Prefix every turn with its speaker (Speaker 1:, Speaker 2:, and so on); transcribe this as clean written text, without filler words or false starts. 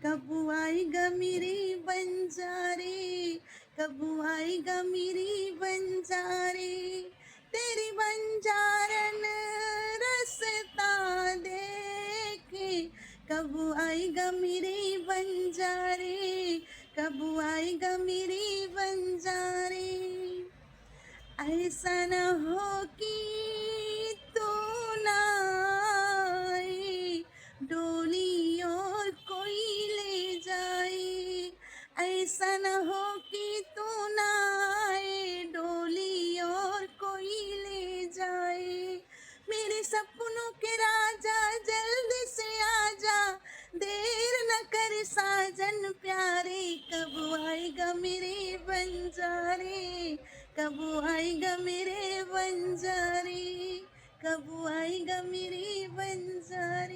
Speaker 1: कब आएगा मेरे बंजारे, कब आएगा मेरे बंजारे, तेरी बंजारन रास्ता देखे, कब आएगा मेरे बंजारे, कब आएगा मेरे बंजारे। ऐसा न हो कि तू ना आए, डोली और कोई ले जाए, ऐसा न हो कि तू ना आए, डोली और कोई ले जाए। मेरे सपनों के राजा जल्दी से आजा, देर न कर साजन प्यारे, कब आएगा मेरे बंजारे, कब आएगा मेरे बंजारे, कब आएगा मेरे बंजारे।